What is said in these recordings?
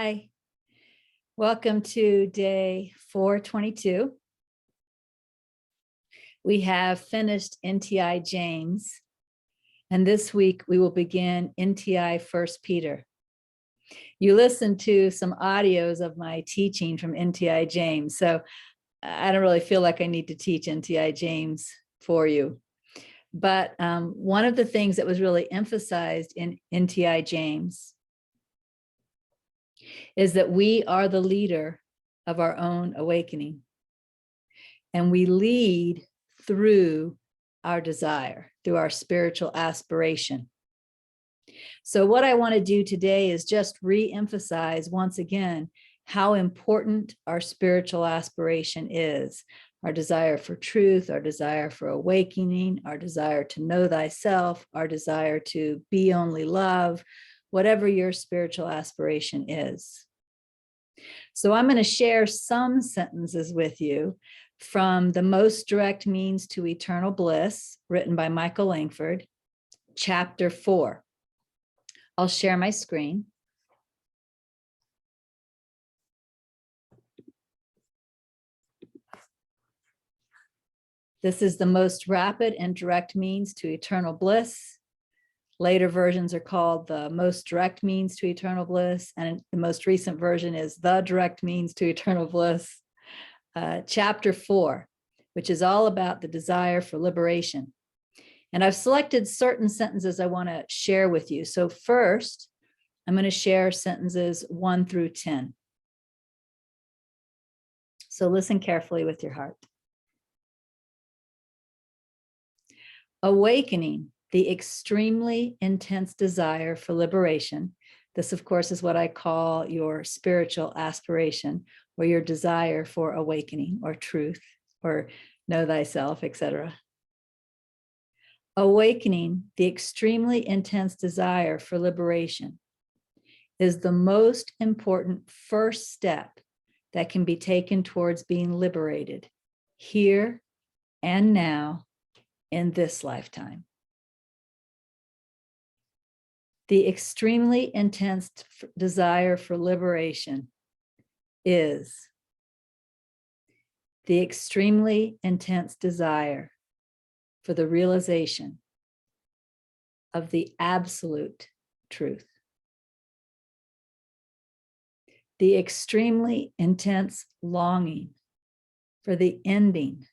Hi, welcome to day 422. We have finished NTI James, and this week we will begin NTI 1 Peter. You listened to some audios of my teaching from NTI James, so I don't really feel like I need to teach NTI James for you. But one of the things that was really emphasized in NTI James is that we are the leader of our own awakening, and we lead through our desire, through our spiritual aspiration. So what I want to do today is just re-emphasize once again how important our spiritual aspiration is. Our desire for truth, our desire for awakening, our desire to know thyself, our desire to be only love, whatever your spiritual aspiration is. So I'm going to share some sentences with you from The Most Direct Means to Eternal Bliss, written by Michael Langford, chapter 4. I'll share my screen. This is the most rapid and direct means to eternal bliss. Later versions are called the most direct means to eternal bliss, and the most recent version is the direct means to eternal bliss. Chapter 4, which is all about the desire for liberation. And I've selected certain sentences I want to share with you. So first, I'm going to share sentences 1 through 10. So listen carefully with your heart. Awakening the extremely intense desire for liberation. This, of course, is what I call your spiritual aspiration, or your desire for awakening or truth or know thyself, etc. Awakening the extremely intense desire for liberation is the most important first step that can be taken towards being liberated here and now in this lifetime. The extremely intense desire for liberation is the extremely intense desire for the realization of the absolute truth. The extremely intense longing for the ending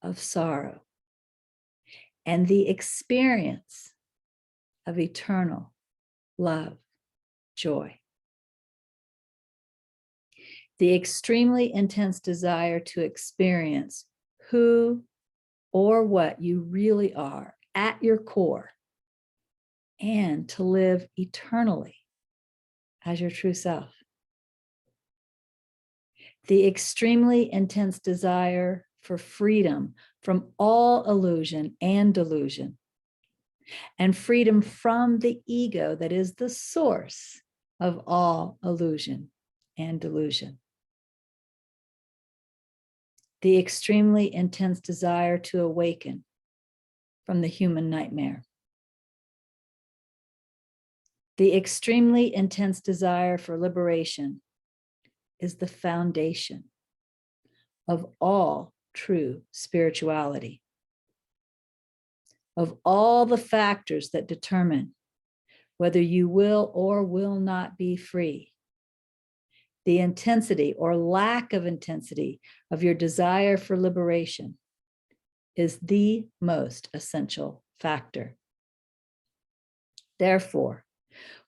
of sorrow and the experience of eternal love, joy. The extremely intense desire to experience who or what you really are at your core, and to live eternally as your true self. The extremely intense desire for freedom from all illusion and delusion, and freedom from the ego that is the source of all illusion and delusion. The extremely intense desire to awaken from the human nightmare. The extremely intense desire for liberation is the foundation of all true spirituality. Of all the factors that determine whether you will or will not be free, the intensity or lack of intensity of your desire for liberation is the most essential factor. Therefore,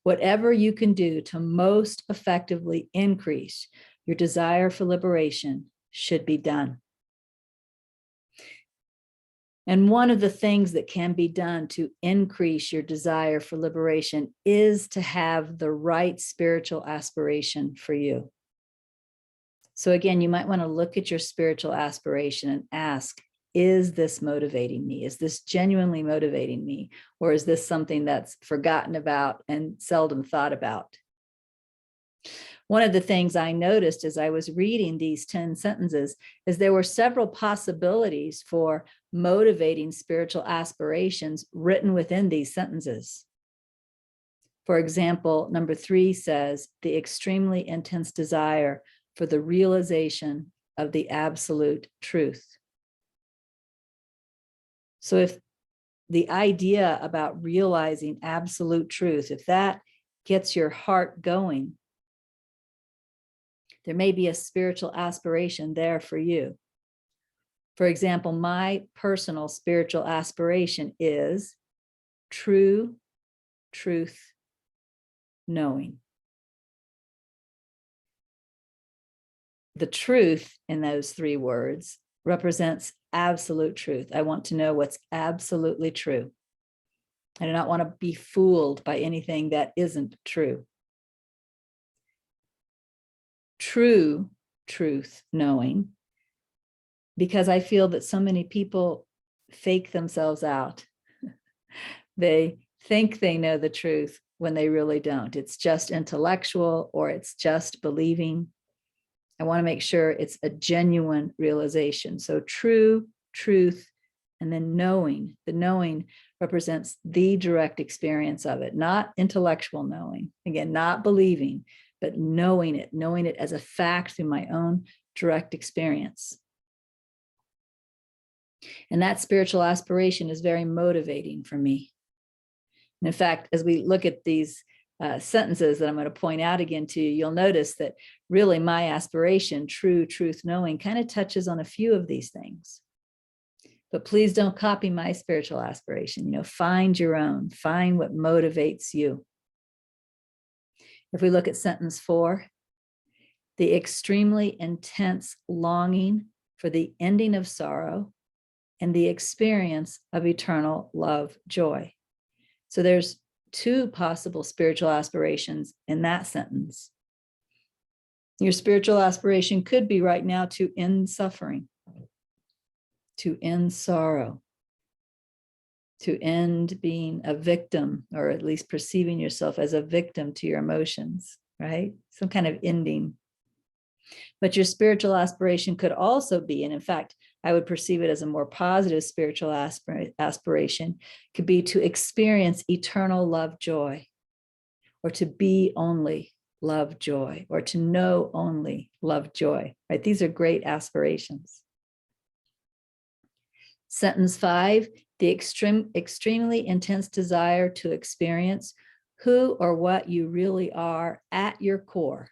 whatever you can do to most effectively increase your desire for liberation should be done. And one of the things that can be done to increase your desire for liberation is to have the right spiritual aspiration for you. So again, you might want to look at your spiritual aspiration and ask, is this motivating me? Is this genuinely motivating me? Or is this something that's forgotten about and seldom thought about? One of the things I noticed as I was reading these 10 sentences is there were several possibilities for motivating spiritual aspirations written within these sentences. For example, number 3 says the extremely intense desire for the realization of the absolute truth. So if the idea about realizing absolute truth, if that gets your heart going, there may be a spiritual aspiration there for you. For example, my personal spiritual aspiration is true truth knowing. The truth in those 3 words represents absolute truth. I want to know what's absolutely true. I do not want to be fooled by anything that isn't true. True truth knowing, because I feel that so many people fake themselves out. They think they know the truth when they really don't. It's just intellectual, or it's just believing. I want to make sure it's a genuine realization. So true truth, and then knowing. The knowing represents the direct experience of it, not intellectual knowing. Again, not believing, but knowing it as a fact through my own direct experience. And that spiritual aspiration is very motivating for me. And in fact, as we look at these sentences that I'm going to point out again to you, you'll notice that really my aspiration, true truth knowing, kind of touches on a few of these things. But please don't copy my spiritual aspiration. Find your own, find what motivates you. If we look at sentence 4, the extremely intense longing for the ending of sorrow and the experience of eternal love, joy. So there's 2 possible spiritual aspirations in that sentence. Your spiritual aspiration could be right now to end suffering, to end sorrow, to end being a victim, or at least perceiving yourself as a victim to your emotions, right? Some kind of ending. But your spiritual aspiration could also be, and in fact, I would perceive it as a more positive spiritual aspiration, could be to experience eternal love, joy, or to be only love, joy, or to know only love, joy, right? These are great aspirations. Sentence 5, the extremely intense desire to experience who or what you really are at your core,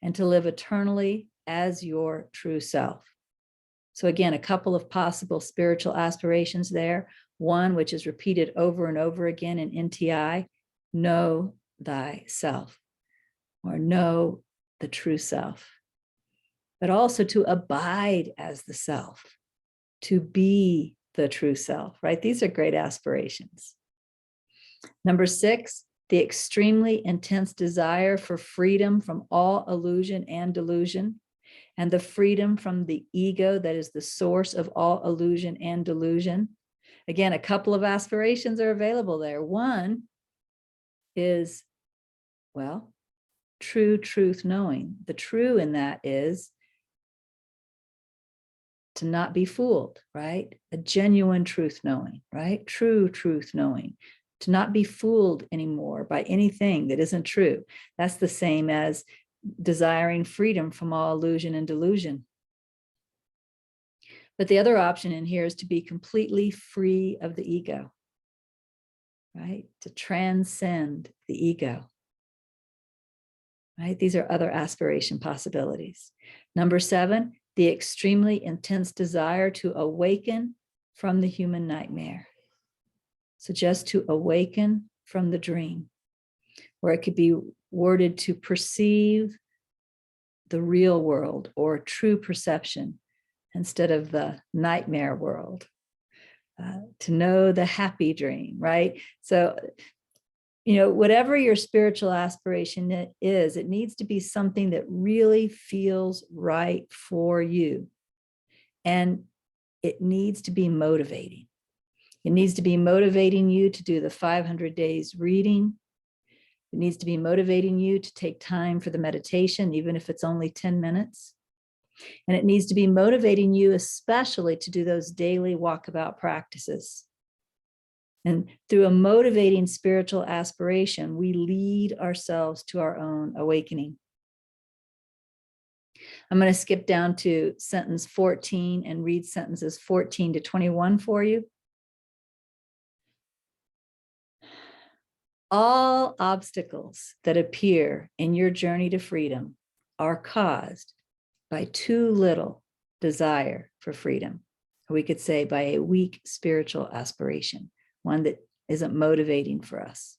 and to live eternally as your true self. So again, a couple of possible spiritual aspirations there. One, which is repeated over and over again in NTI, know thyself, or know the true self. But also to abide as the self, to be the true self, right? These are great aspirations. Number 6, the extremely intense desire for freedom from all illusion and delusion, and the freedom from the ego that is the source of all illusion and delusion. Again, a couple of aspirations are available there. One is, well, true truth knowing. The true in that is to not be fooled, right? A genuine truth knowing, right? True truth knowing. To not be fooled anymore by anything that isn't true. That's the same as desiring freedom from all illusion and delusion. But the other option in here is to be completely free of the ego, right? To transcend the ego, right? These are other aspiration possibilities. Number 7, the extremely intense desire to awaken from the human nightmare. So just to awaken from the dream, or it could be worded to perceive the real world or true perception instead of the nightmare world, to know the happy dream, right? So, whatever your spiritual aspiration is, it needs to be something that really feels right for you. And it needs to be motivating. It needs to be motivating you to do the 500 days reading. It needs to be motivating you to take time for the meditation, even if it's only 10 minutes. And it needs to be motivating you especially to do those daily walkabout practices. And through a motivating spiritual aspiration, we lead ourselves to our own awakening. I'm going to skip down to sentence 14 and read sentences 14 to 21 for you. All obstacles that appear in your journey to freedom are caused by too little desire for freedom. Or we could say by a weak spiritual aspiration, one that isn't motivating for us.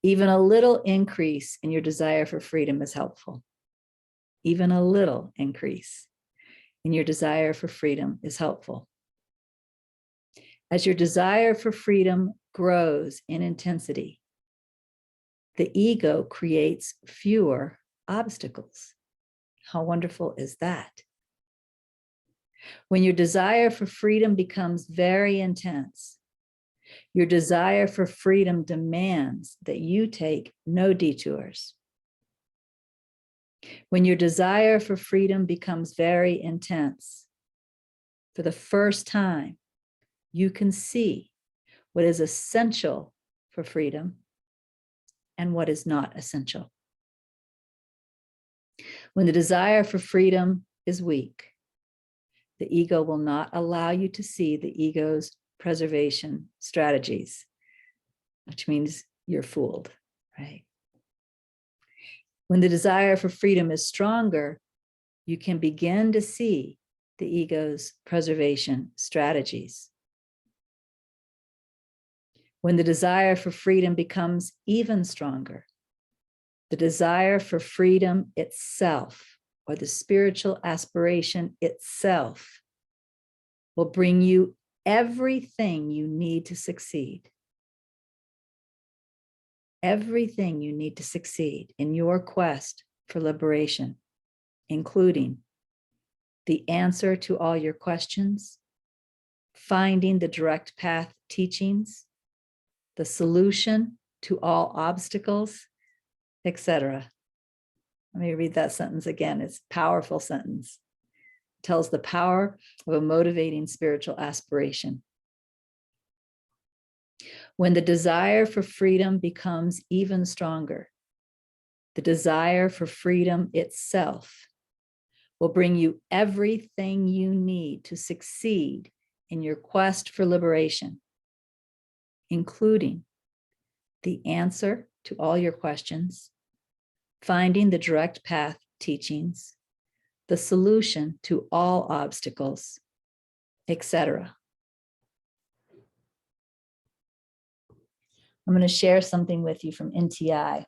Even a little increase in your desire for freedom is helpful. Even a little increase in your desire for freedom is helpful. As your desire for freedom grows in intensity, the ego creates fewer obstacles. How wonderful is that? When your desire for freedom becomes very intense, your desire for freedom demands that you take no detours. When your desire for freedom becomes very intense, for the first time, you can see what is essential for freedom and what is not essential. When the desire for freedom is weak, the ego will not allow you to see the ego's preservation strategies, which means you're fooled, right? When the desire for freedom is stronger, you can begin to see the ego's preservation strategies. When the desire for freedom becomes even stronger, the desire for freedom itself, or the spiritual aspiration itself, will bring you everything you need to succeed. Everything you need to succeed in your quest for liberation, including the answer to all your questions, finding the direct path teachings, the solution to all obstacles, etc. Let me read that sentence again. It's a powerful sentence. It tells the power of a motivating spiritual aspiration. When the desire for freedom becomes even stronger, the desire for freedom itself will bring you everything you need to succeed in your quest for liberation, including the answer to all your questions, finding the direct path teachings, the solution to all obstacles, etc. I'm going to share something with you from NTI.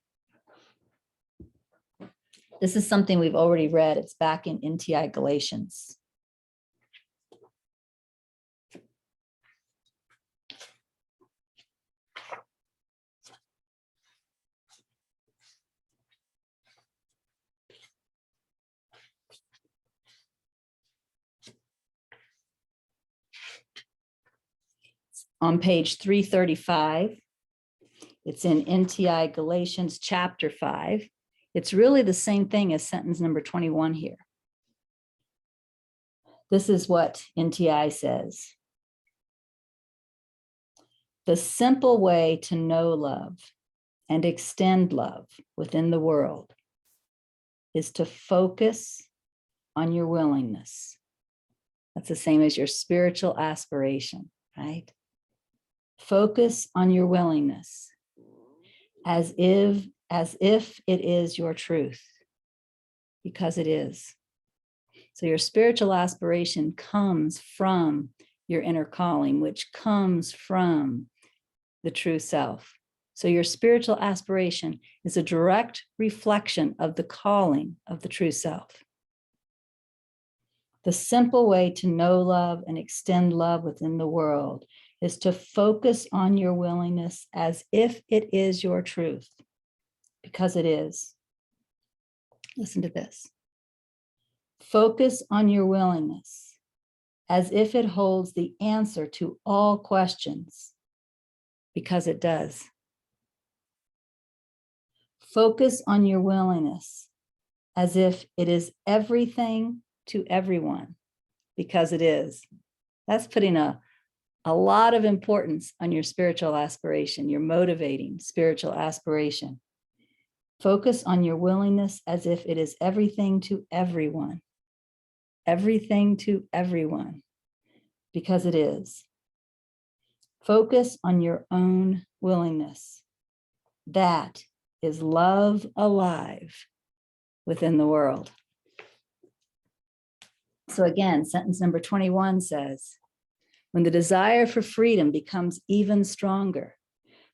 This is something we've already read. It's back in NTI Galatians. On page 335, it's in NTI Galatians chapter 5. It's really the same thing as sentence number 21 here. This is what NTI says. The simple way to know love and extend love within the world is to focus on your willingness. That's the same as your spiritual aspiration, right? Focus on your willingness as if it is your truth, because it is. So your spiritual aspiration comes from your inner calling, which comes from the true self. So your spiritual aspiration is a direct reflection of the calling of the true self. The simple way to know love and extend love within the world is to focus on your willingness as if it is your truth, because it is. Listen to this. Focus on your willingness as if it holds the answer to all questions, because it does. Focus on your willingness as if it is everything to everyone, because it is. That's putting a A lot of importance on your spiritual aspiration, your motivating spiritual aspiration. Focus on your willingness as if it is everything to everyone. Everything to everyone, because it is. Focus on your own willingness. That is love alive within the world. So again, sentence number 21 says, when the desire for freedom becomes even stronger,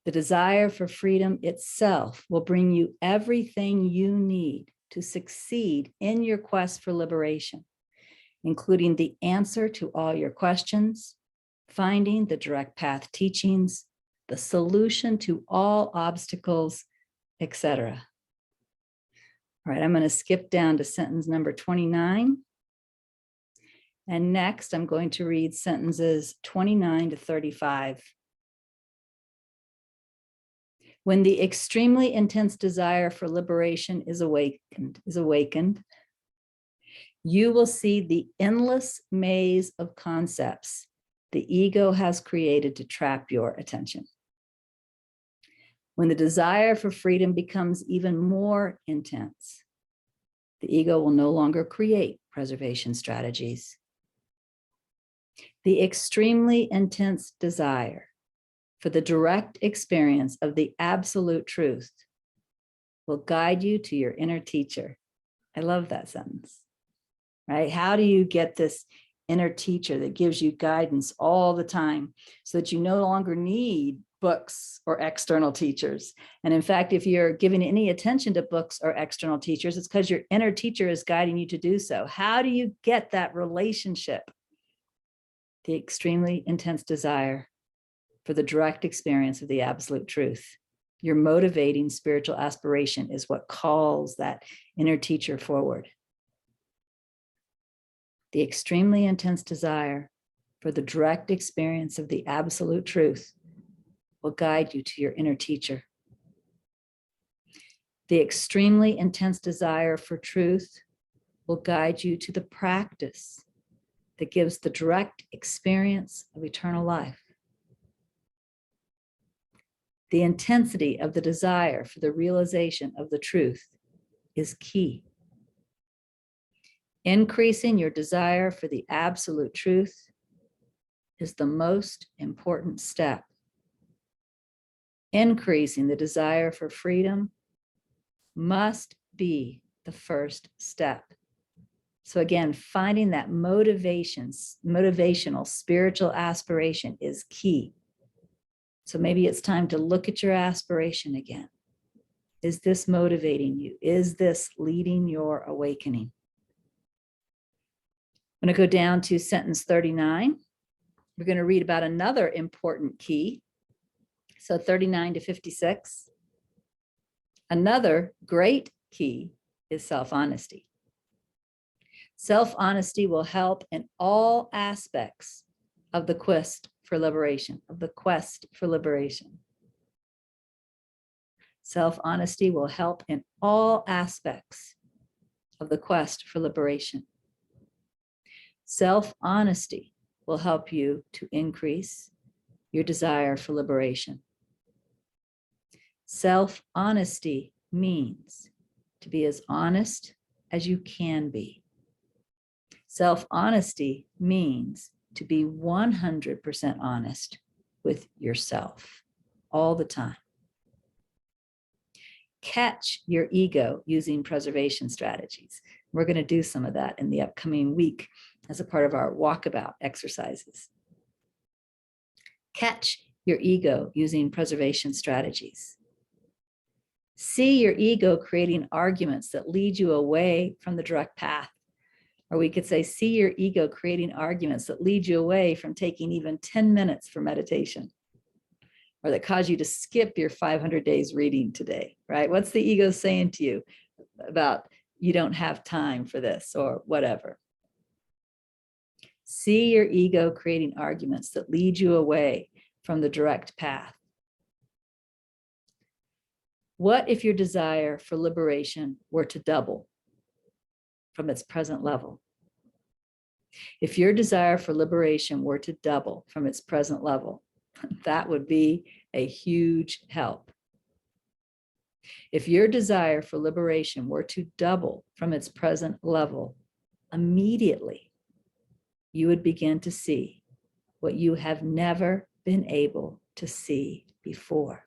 the desire for freedom itself will bring you everything you need to succeed in your quest for liberation, including the answer to all your questions, finding the direct path teachings, the solution to all obstacles, etc. All right, I'm going to skip down to sentence number 29. And next, I'm going to read sentences 29 to 35. When the extremely intense desire for liberation is awakened, you will see the endless maze of concepts the ego has created to trap your attention. When the desire for freedom becomes even more intense, the ego will no longer create preservation strategies. The extremely intense desire for the direct experience of the absolute truth will guide you to your inner teacher. I love that sentence, right? How do you get this inner teacher that gives you guidance all the time so that you no longer need books or external teachers? And in fact, if you're giving any attention to books or external teachers, it's because your inner teacher is guiding you to do so. How do you get that relationship? The extremely intense desire for the direct experience of the absolute truth. Your motivating spiritual aspiration is what calls that inner teacher forward. The extremely intense desire for the direct experience of the absolute truth will guide you to your inner teacher. The extremely intense desire for truth will guide you to the practice that gives the direct experience of eternal life. The intensity of the desire for the realization of the truth is key. Increasing your desire for the absolute truth is the most important step. Increasing the desire for freedom must be the first step. So again, finding that motivational spiritual aspiration is key. So maybe it's time to look at your aspiration again. Is this motivating you? Is this leading your awakening? I'm going to go down to sentence 39. We're going to read about another important key. So 39 to 56. Another great key is self-honesty. Self-honesty will help in all aspects of the quest for liberation, Self-honesty will help in all aspects of the quest for liberation. Self-honesty will help you to increase your desire for liberation. Self-honesty means to be as honest as you can be. Self-honesty means to be 100% honest with yourself all the time. Catch your ego using preservation strategies. We're going to do some of that in the upcoming week as a part of our walkabout exercises. Catch your ego using preservation strategies. See your ego creating arguments that lead you away from the direct path. Or we could say, see your ego creating arguments that lead you away from taking even 10 minutes for meditation, or that cause you to skip your 500 days reading today, right? What's the ego saying to you about you don't have time for this or whatever? See your ego creating arguments that lead you away from the direct path. What if your desire for liberation were to double from its present level? If your desire for liberation were to double from its present level, that would be a huge help. If your desire for liberation were to double from its present level, immediately you would begin to see what you have never been able to see before.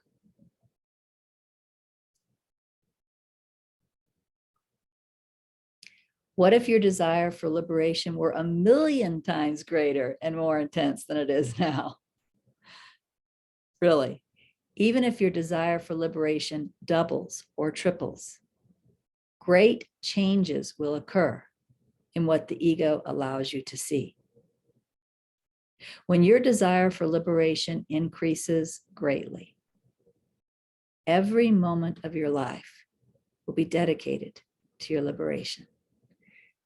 What if your desire for liberation were 1,000,000 times greater and more intense than it is now? Really, even if your desire for liberation doubles or triples, great changes will occur in what the ego allows you to see. When your desire for liberation increases greatly, every moment of your life will be dedicated to your liberation.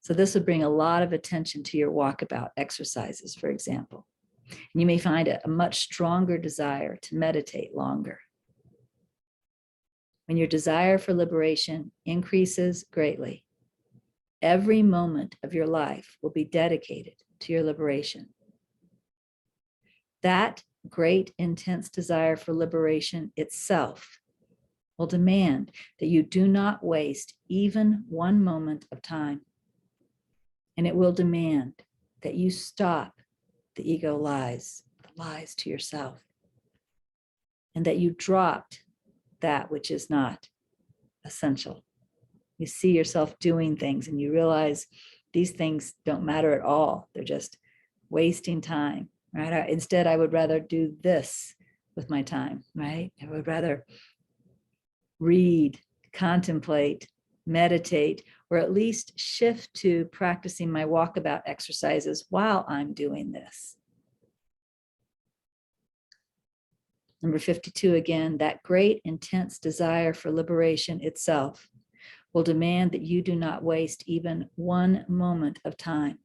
So this would bring a lot of attention to your walkabout exercises, for example. And you may find a much stronger desire to meditate longer. When your desire for liberation increases greatly, every moment of your life will be dedicated to your liberation. That great, intense desire for liberation itself will demand that you do not waste even one moment of time. And it will demand that you stop the ego lies, the lies to yourself, and that you dropped that which is not essential. You see yourself doing things and you realize these things don't matter at all. They're just wasting time, right? Instead, I would rather do this with my time, right? I would rather read, contemplate, meditate, or at least shift to practicing my walkabout exercises while I'm doing this. Number 52 again, that great intense desire for liberation itself will demand that you do not waste even one moment of time.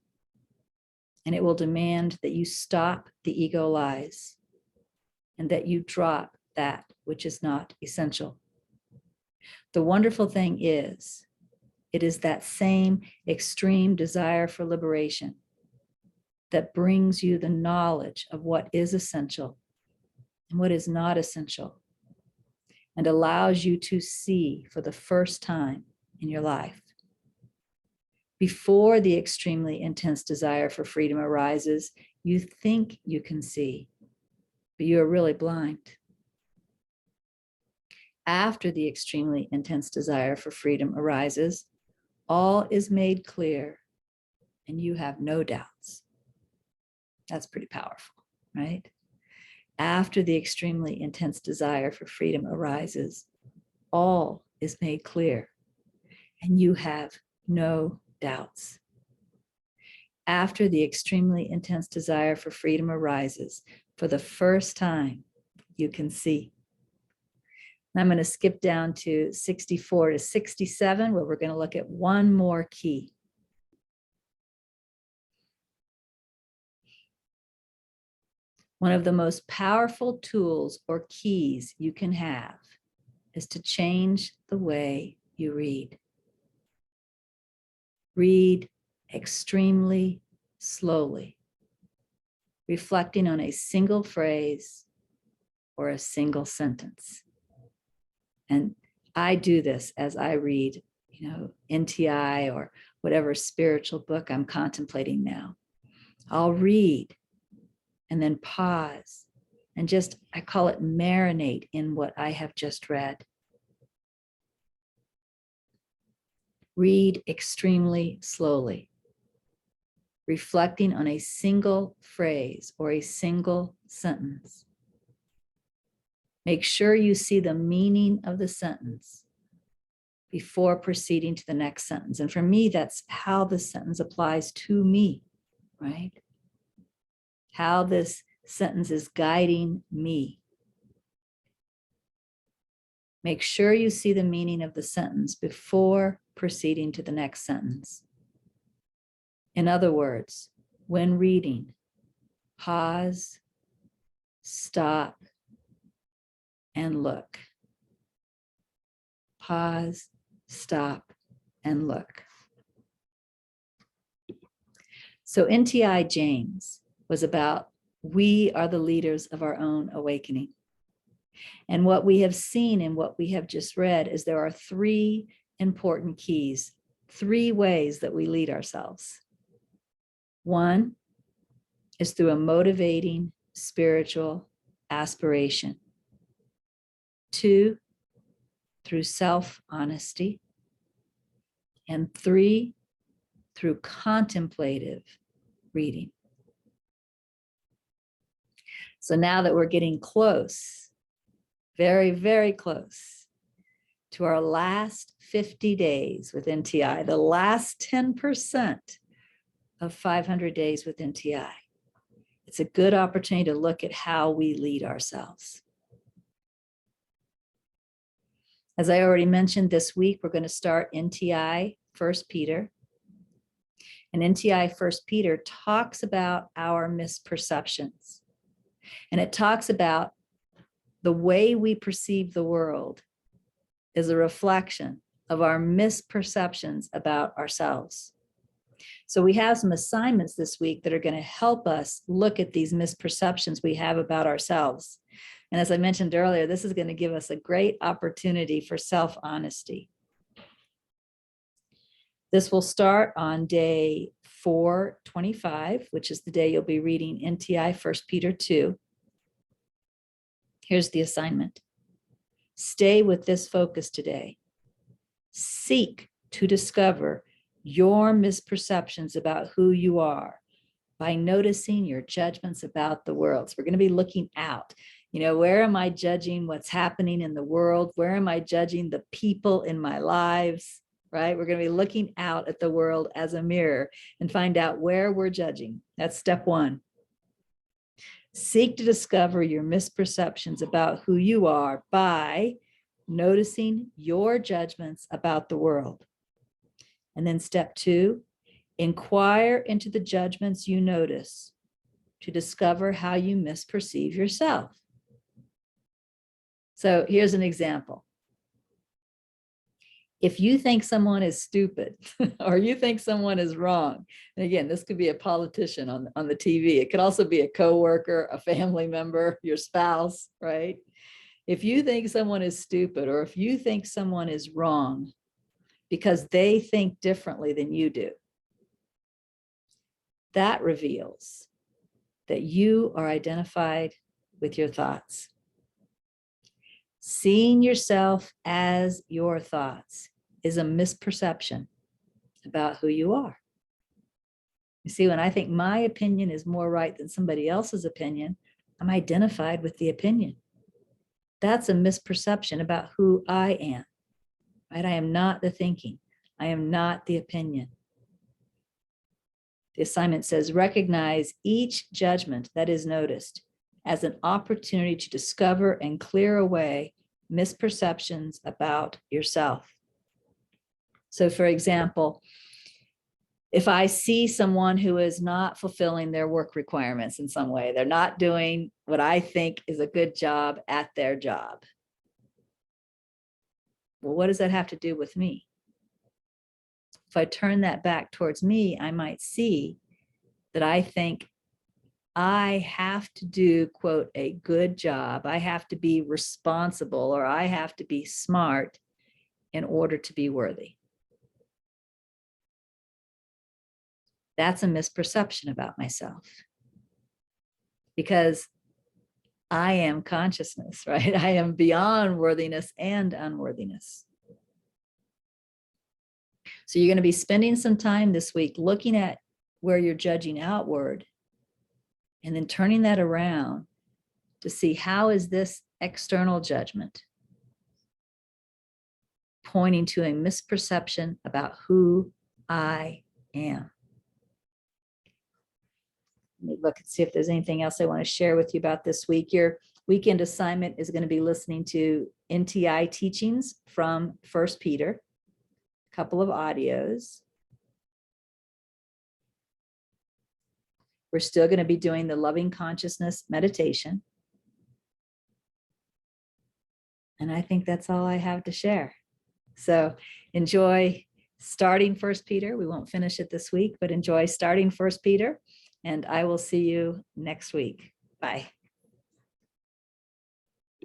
And it will demand that you stop the ego lies and that you drop that which is not essential. The wonderful thing is, it is that same extreme desire for liberation that brings you the knowledge of what is essential and what is not essential, and allows you to see for the first time in your life. Before the extremely intense desire for freedom arises, you think you can see, but you are really blind. After the extremely intense desire for freedom arises, all is made clear and you have no doubts. That's pretty powerful, right? After the extremely intense desire for freedom arises, all is made clear and you have no doubts. After the extremely intense desire for freedom arises, for the first time, you can see. And I'm going to skip down to 64 to 67, where we're going to look at one more key. One of the most powerful tools or keys you can have is to change the way you read. Read extremely slowly, reflecting on a single phrase or a single sentence. And I do this as I read, NTI or whatever spiritual book I'm contemplating now. I'll read and then pause and just, I call it marinate in what I have just read. Read extremely slowly, reflecting on a single phrase or a single sentence. Make sure you see the meaning of the sentence before proceeding to the next sentence. And for me, that's how the sentence applies to me, right? How this sentence is guiding me. Make sure you see the meaning of the sentence before proceeding to the next sentence. In other words, when reading, pause, stop, and look. Pause, stop, and look. So NTI James was about, we are the leaders of our own awakening. And what we have seen and what we have just read is there are three important keys, three ways that we lead ourselves. One is through a motivating spiritual aspiration. Two, through self-honesty. And three, through contemplative reading. So now that we're getting close, very, very close to our last 50 days with NTI, the last 10% of 500 days with NTI, it's a good opportunity to look at how we lead ourselves. As I already mentioned, this week, we're going to start NTI 1 Peter. And NTI 1 Peter talks about our misperceptions. And it talks about the way we perceive the world is a reflection of our misperceptions about ourselves. So we have some assignments this week that are going to help us look at these misperceptions we have about ourselves. And as I mentioned earlier, this is going to give us a great opportunity for self-honesty. This will start on day 425, which is the day you'll be reading NTI 1 Peter 2. Here's the assignment. Stay with this focus today. Seek to discover your misperceptions about who you are by noticing your judgments about the world. So we're going to be looking out. You know, where am I judging what's happening in the world? Where am I judging the people in my lives? Right? We're going to be looking out at the world as a mirror and find out where we're judging. That's step one. Seek to discover your misperceptions about who you are by noticing your judgments about the world. And then step two, inquire into the judgments you notice to discover how you misperceive yourself. So here's an example. If you think someone is stupid or you think someone is wrong, and again, this could be a politician on the TV. It could also be a coworker, a family member, your spouse, right? If you think someone is stupid or if you think someone is wrong because they think differently than you do, that reveals that you are identified with your thoughts. Seeing yourself as your thoughts is a misperception about who you are. You see, when I think my opinion is more right than somebody else's opinion, I'm identified with the opinion. That's a misperception about who I am, right? I am not the thinking. I am not the opinion. The assignment says, recognize each judgment that is noticed as an opportunity to discover and clear away misperceptions about yourself. So for example, if I see someone who is not fulfilling their work requirements in some way, they're not doing what I think is a good job at their job. Well, what does that have to do with me? If I turn that back towards me, I might see that I think I have to do, quote, a good job. I have to be responsible or I have to be smart in order to be worthy. That's a misperception about myself because I am consciousness, right? I am beyond worthiness and unworthiness. So you're going to be spending some time this week looking at where you're judging outward and then turning that around to see how is this external judgment pointing to a misperception about who I am. Let me look and see if there's anything else I want to share with you about this week. Your weekend assignment is going to be listening to NTI teachings from 1 Peter, a couple of audios. We're still going to be doing the loving consciousness meditation. And I think that's all I have to share. So enjoy starting First Peter. We won't finish it this week, but enjoy starting First Peter. And I will see you next week. Bye.